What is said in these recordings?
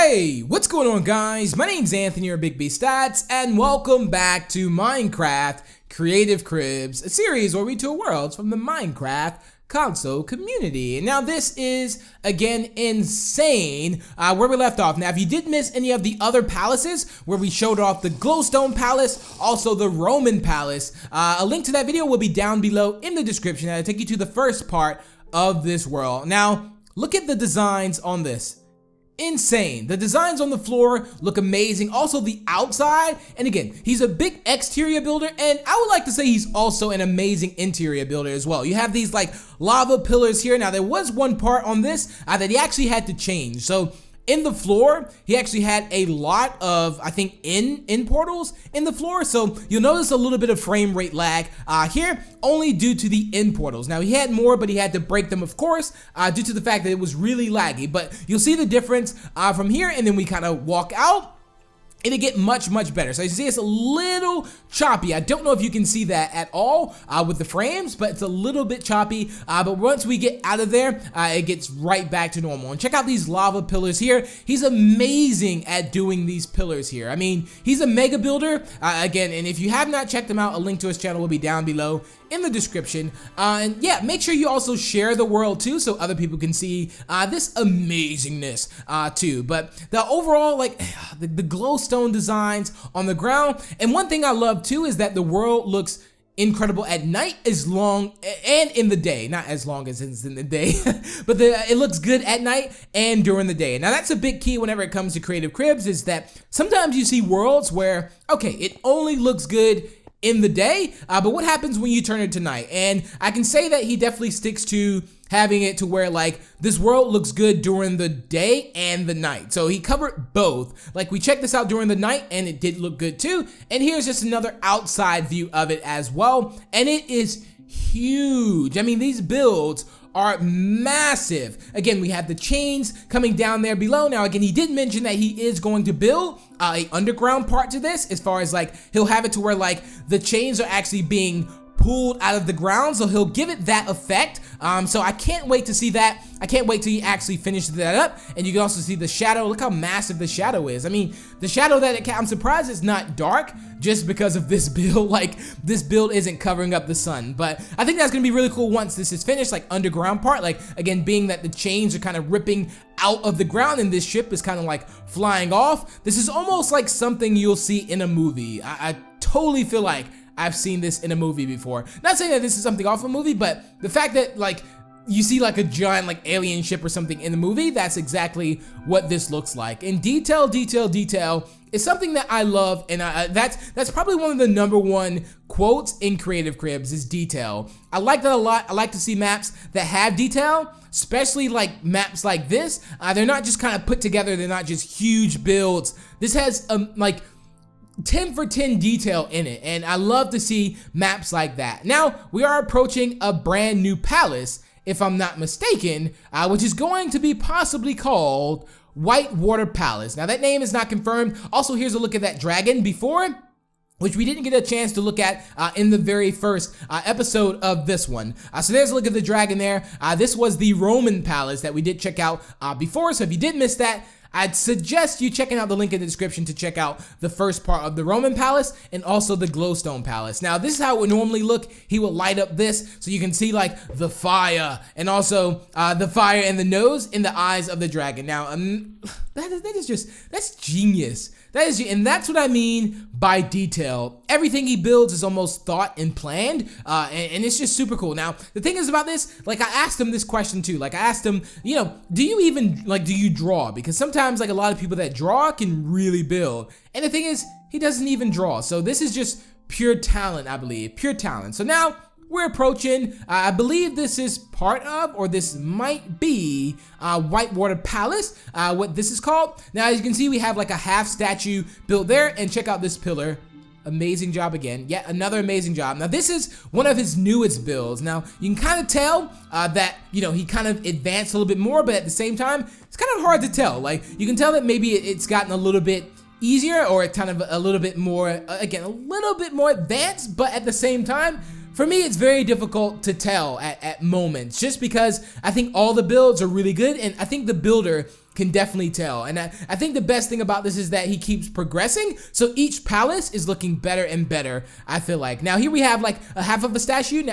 Hey, what's going on, guys? My name's Anthony, or Big B Statz, and welcome back to Minecraft Creative Cribs, a series where we tour worlds from the Minecraft console community. And now this is, again, insane, where we left off. Now, if you did miss any of the other palaces, where we showed off the glowstone palace, also the Roman palace, a link to that video will be down below in the description. That'll take you to the first part of this world. Now, look at the designs on this. Insane. The designs on the floor look amazing. Also the outside, and again, he's a big exterior builder, and I would like to say he's also an amazing interior builder as well. You have these like lava pillars here. Now there was one part on this that he actually had to change. So in the floor, he actually had a lot of, I think, in portals in the floor. So you'll notice a little bit of frame rate lag here, only due to the in portals. Now he had more, but he had to break them, of course, due to the fact that it was really laggy. But you'll see the difference from here, and then we kind of walk out. It'll get much better. So you see it's a little choppy. I don't know if you can see that at all with the frames, but it's a little bit choppy. But once we get out of there, it gets right back to normal. And check out these lava pillars here. He's amazing at doing these pillars here. I mean, he's a mega builder, again, and if you have not checked him out, a link to his channel will be down below in the description. And yeah, make sure you also share the world too, so other people can see this amazingness too. But the overall, like, the glowstone designs on the ground, and one thing I love too is that the world looks incredible at night, as long and in the day. Not as long as it's in the day, but it looks good at night and during the day. Now that's a big key whenever it comes to Creative Cribs, is that sometimes you see worlds where, okay, it only looks good in the day, but what happens when you turn it to night? And I can say that he definitely sticks to having it to where, like, this world looks good during the day and the night. So he covered both. Like, we checked this out during the night and it did look good too. And here's just another outside view of it as well. And it is huge. I mean, these builds are massive. Again, we have the chains coming down there below. Now, again, he did mention that he is going to build a underground part to this, as far as like he'll have it to where like the chains are actually being pulled out of the ground, so he'll give it that effect. So I can't wait to see that. I can't wait till he actually finishes that up. And you can also see the shadow. Look how massive the shadow is. I mean, the shadow that I'm surprised it's not dark, just because of this build. Like, this build isn't covering up the sun. But I think that's gonna be really cool once this is finished, like underground part. Like, again, being that the chains are kind of ripping out of the ground and this ship is kind of like flying off. This is almost like something you'll see in a movie. I totally feel like I've seen this in a movie before. Not saying that this is something off a movie, but the fact that, like, you see like a giant like alien ship or something in the movie, that's exactly what this looks like. And detail is something that I love, and that's probably one of the #1 quotes in Creative Cribs, is detail. I like that a lot. I like to see maps that have detail, especially like maps like this. They're not just kind of put together. They're not just huge builds. This has like 10 for 10 detail in it, and I love to see maps like that. Now, we are approaching a brand new palace, if I'm not mistaken, which is going to be possibly called Whitewater Palace. Now, that name is not confirmed. Also, here's a look at that dragon before, which we didn't get a chance to look at in the very first episode of this one. So there's a look at the dragon there. This was the Roman palace that we did check out before, so if you did miss that, I'd suggest you checking out the link in the description to check out the first part of the Roman palace and also the glowstone palace. Now, this is how it would normally look. He would light up this so you can see like the fire, and also the fire and the nose in the eyes of the dragon. Now, that's genius. And that's what I mean by detail. Everything he builds is almost thought and planned, and it's just super cool. Now, the thing is about this, like, I asked him this question too. Like, I asked him, you know, do you draw? Because sometimes, like, a lot of people that draw can really build. And the thing is, he doesn't even draw. So this is just pure talent, I believe. Pure talent. So now, we're approaching, I believe this is part of, or this might be, Whitewater Palace, what this is called. Now, as you can see, we have like a half statue built there, and check out this pillar. Amazing job again. Yet another amazing job. Now, this is one of his newest builds. Now, you can kind of tell that, you know, he kind of advanced a little bit more, but at the same time, it's kind of hard to tell. Like, you can tell that maybe it's gotten a little bit easier, or kind of a little bit more, again, a little bit more advanced, but at the same time, for me, it's very difficult to tell at moments, just because I think all the builds are really good, and I think the builder can definitely tell. And I think the best thing about this is that he keeps progressing, so each palace is looking better and better, I feel like. Now here we have like a half of a statue.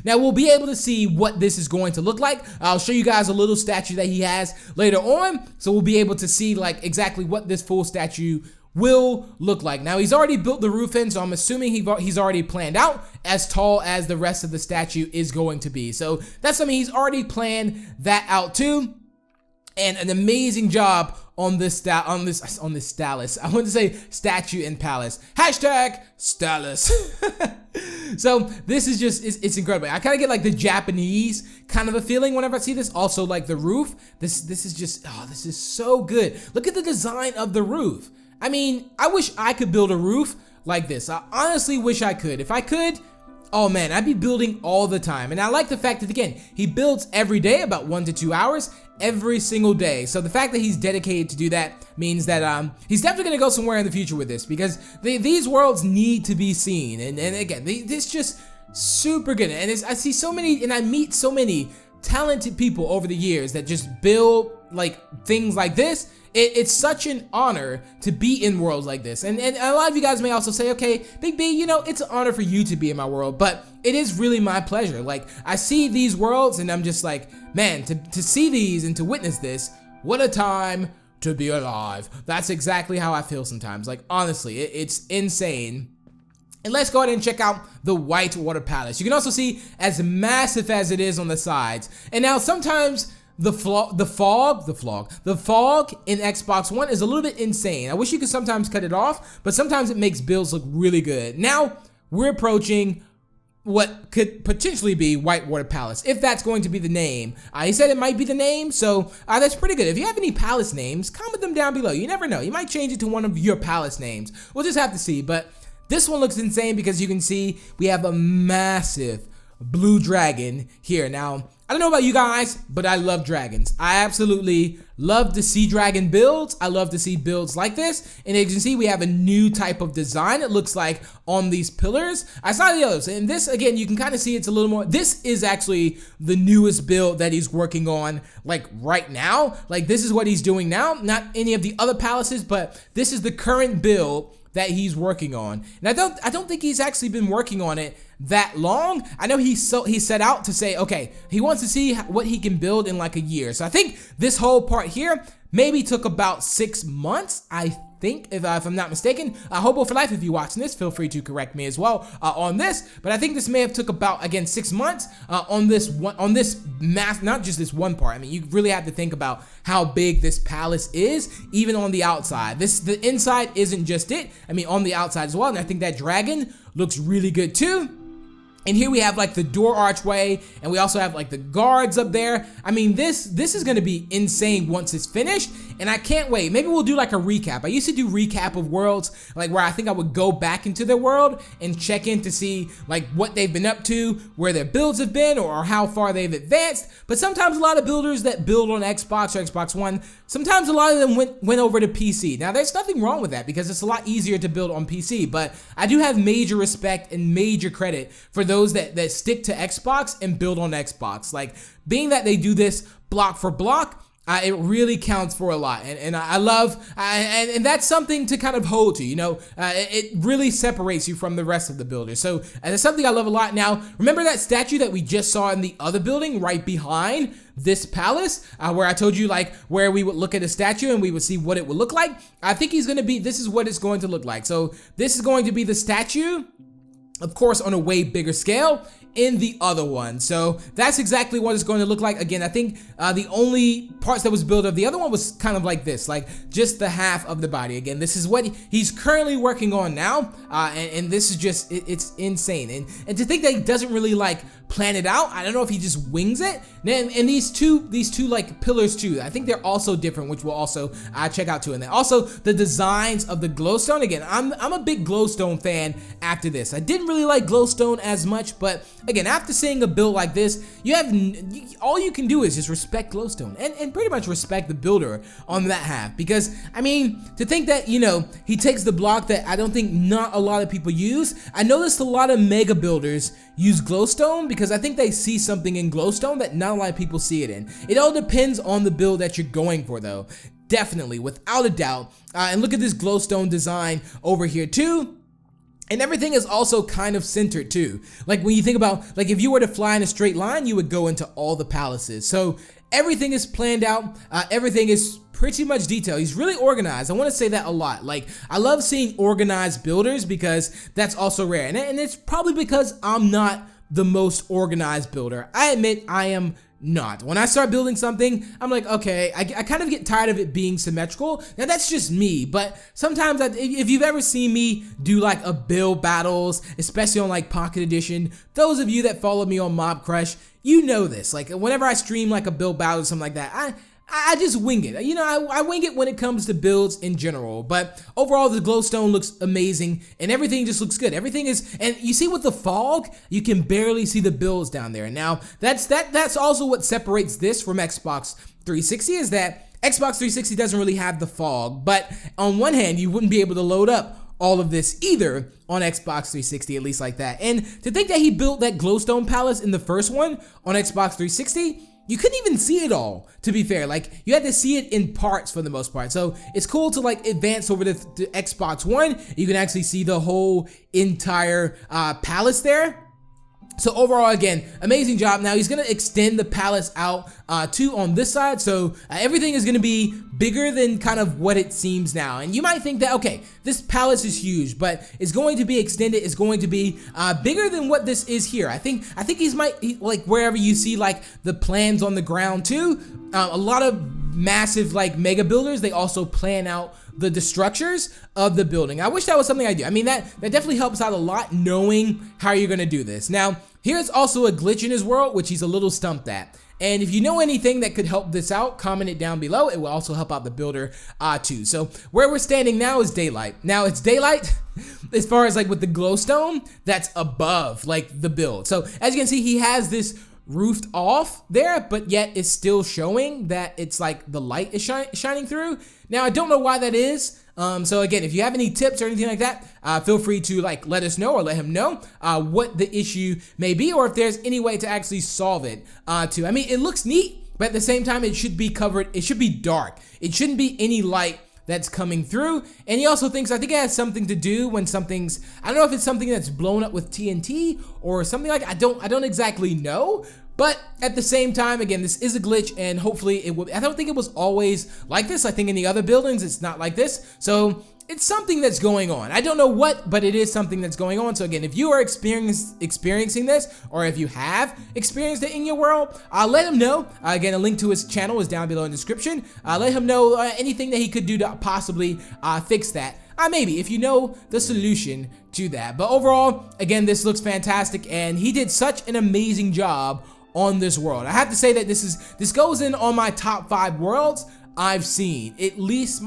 Now we'll be able to see what this is going to look like. I'll show you guys a little statue that he has later on, so we'll be able to see like exactly what this full statue will look like. Now he's already built the roof in, so I'm assuming he's already planned out as tall as the rest of the statue is going to be. So that's something he's already planned that out too. And an amazing job on this stylus. I want to say statue and palace. Hashtag stylus. So this is just, it's incredible. I kind of get like the Japanese kind of a feeling whenever I see this. Also like the roof. This is just, oh, this is so good. Look at the design of the roof. I mean, I wish I could build a roof like this. I honestly wish I could. If I could, oh man, I'd be building all the time. And I like the fact that, again, he builds every day, about 1 to 2 hours, every single day. So the fact that he's dedicated to do that means that he's definitely gonna go somewhere in the future with this, because these worlds need to be seen. And again, this just super good. And I see so many, and I meet so many talented people over the years that just build like things like this. It's such an honor to be in worlds like this. And a lot of you guys may also say, okay, Big B, you know, it's an honor for you to be in my world, but it is really my pleasure. Like, I see these worlds and I'm just like, man, to see these and to witness this, what a time to be alive. That's exactly how I feel sometimes. Like, honestly, it's insane. And let's go ahead and check out the Whitewater Palace. You can also see as massive as it is on the sides. And now sometimes the fog in Xbox One is a little bit insane. I wish you could sometimes cut it off, but sometimes it makes builds look really good. Now we're approaching what could potentially be Whitewater Palace, if that's going to be the name. He said it might be the name, so that's pretty good. If you have any palace names, comment them down below. You never know, you might change it to one of your palace names. We'll just have to see, but this one looks insane because you can see we have a massive blue dragon here. Now, I don't know about you guys, but I love dragons. I absolutely love to see dragon builds. I love to see builds like this. And as you can see, we have a new type of design, it looks like, on these pillars. I saw the others, and this, again, you can kind of see it's a little more, this is actually the newest build that he's working on, like, right now. Like, this is what he's doing now, not any of the other palaces, but this is the current build that he's working on. And I don't think he's actually been working on it that long. I know he set out to say, okay, he wants to see what he can build in like a year. So I think this whole part here maybe took about 6 months, I think, if I'm not mistaken. Hobo for Life, if you're watching this, feel free to correct me as well on this. But I think this may have took about, again, 6 months on this mass, not just this one part. I mean, you really have to think about how big this palace is, even on the outside. The inside isn't just it. I mean, on the outside as well. And I think that dragon looks really good too. And here we have like the door archway, and we also have like the guards up there. I mean, this is gonna be insane once it's finished, and I can't wait. Maybe we'll do like a recap. I used to do recap of worlds, like where I think I would go back into their world and check in to see like what they've been up to, where their builds have been, or how far they've advanced. But sometimes a lot of builders that build on Xbox or Xbox One, sometimes a lot of them went over to PC. Now, there's nothing wrong with that because it's a lot easier to build on PC, but I do have major respect and major credit for those that stick to Xbox and build on Xbox. Like, being that they do this block for block, it really counts for a lot, and I love, and that's something to kind of hold to, you know. It really separates you from the rest of the builders. So that's something I love a lot. Now, remember that statue that we just saw in the other building right behind this palace, where I told you like where we would look at a statue and we would see what it would look like? I think he's gonna be, this is what it's going to look like. So this is going to be the statue, of course, on a way bigger scale in the other one. So that's exactly what it's going to look like. Again, I think the only parts that was built of the other one was kind of like this, like just the half of the body. Again, this is what he's currently working on now, and this is just, it's insane. And to think that he doesn't really like plan it out, I don't know if he just wings it. And these two like pillars too, I think they're also different, which we'll also check out too. And then also the designs of the glowstone. Again, I'm a big glowstone fan after this. I didn't really like glowstone as much, but again, after seeing a build like this, all you can do is just respect glowstone and pretty much respect the builder on that half. Because, I mean, to think that, you know, he takes the block that I don't think not a lot of people use. I noticed a lot of mega builders use glowstone because I think they see something in glowstone that not a lot of people see it in. It all depends on the build that you're going for though. Definitely, without a doubt. And look at this glowstone design over here too. And everything is also kind of centered too. Like when you think about, like if you were to fly in a straight line, you would go into all the palaces. So everything is planned out. Everything is pretty much detailed. He's really organized. I want to say that a lot. Like I love seeing organized builders because that's also rare. And it's probably because I'm not the most organized builder. I admit I am not. When I start building something, I'm like, okay, I kind of get tired of it being symmetrical. Now that's just me, but sometimes if you've ever seen me do like a build battles, especially on like Pocket Edition, those of you that follow me on Mob Crush, you know this. Like whenever I stream like a build battle or something like that, I just wing it. You know, I wing it when it comes to builds in general. But overall, the glowstone looks amazing and everything just looks good. Everything is, and you see with the fog, you can barely see the builds down there. Now, that's also what separates this from Xbox 360 is that Xbox 360 doesn't really have the fog. But on one hand, you wouldn't be able to load up all of this either on Xbox 360, at least like that. And to think that he built that glowstone palace in the first one on Xbox 360, you couldn't even see it all, to be fair. Like, you had to see it in parts for the most part. So it's cool to like advance over to Xbox One. You can actually see the whole entire palace there. So overall, again, amazing job. Now he's gonna extend the palace out too on this side, so everything is gonna be bigger than kind of what it seems now. And you might think that, okay, this palace is huge, but it's going to be extended. It's going to be bigger than what this is here. I think like wherever you see like the plans on the ground too. A lot of massive like mega builders, they also plan out the structures of the building. I wish that was something I do. I mean, that definitely helps out a lot knowing how you're gonna do this. Now, here's also a glitch in his world, which he's a little stumped at. And if you know anything that could help this out, comment it down below. It will also help out the builder too. So where we're standing now is daylight. Now it's daylight as far as like with the glowstone that's above like the build. So as you can see, he has this roofed off there, but yet it's still showing that it's like the light is shining through. Now I don't know why that is. So again, if you have any tips or anything like that, feel free to like let us know or let him know what the issue may be, or if there's any way to actually solve it too. I mean, it looks neat, but at the same time, it should be covered. It should be dark. It shouldn't be any light that's coming through. And he also thinks, I think it has something to do when something's, I don't know if it's something that's blown up with TNT or something like, I don't exactly know. But at the same time, again, this is a glitch, and hopefully it will. I don't think it was always like this. I think in the other buildings, it's not like this. So it's something that's going on. I don't know what, but it is something that's going on. So again, if you are experiencing this, or if you have experienced it in your world, let him know. Again, a link to his channel is down below in the description. Let him know anything that he could do to possibly fix that. Maybe if you know the solution to that. But overall, again, this looks fantastic, and he did such an amazing job on this world. I have to say that this goes in on my top 5 worlds I've seen. At least,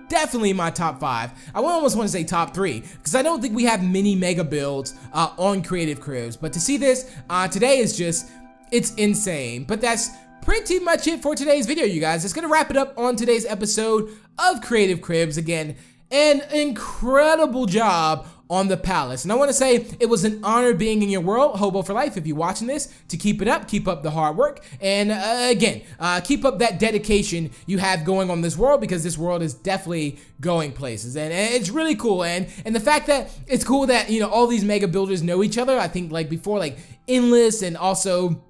definitely my top 5. I almost want to say top 3, because I don't think we have many mega builds on Creative Cribs. But to see this today is just, it's insane. But that's pretty much it for today's video, you guys. It's gonna wrap it up on today's episode of Creative Cribs. Again, an incredible job on the palace. And I want to say it was an honor being in your world, Hobo for Life. If you're watching this, to keep it up, keep up the hard work, and again, keep up that dedication you have going on this world, because this world is definitely going places, and it's really cool. And the fact that it's cool that, you know, all these mega builders know each other. I think like before, like Endless and also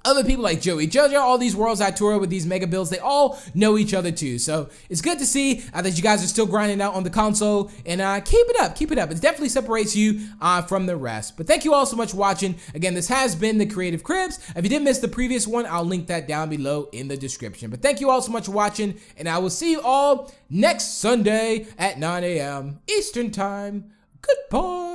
other people like Joey, JoJo, all these worlds I tour with, these mega builds, they all know each other too. So it's good to see that you guys are still grinding out on the console, and keep it up, keep it up. It definitely separates you from the rest. But thank you all so much for watching. Again, this has been the Creative Cribs. If you did miss the previous one, I'll link that down below in the description. But thank you all so much for watching, and I will see you all next Sunday at 9 a.m. Eastern Time. Goodbye.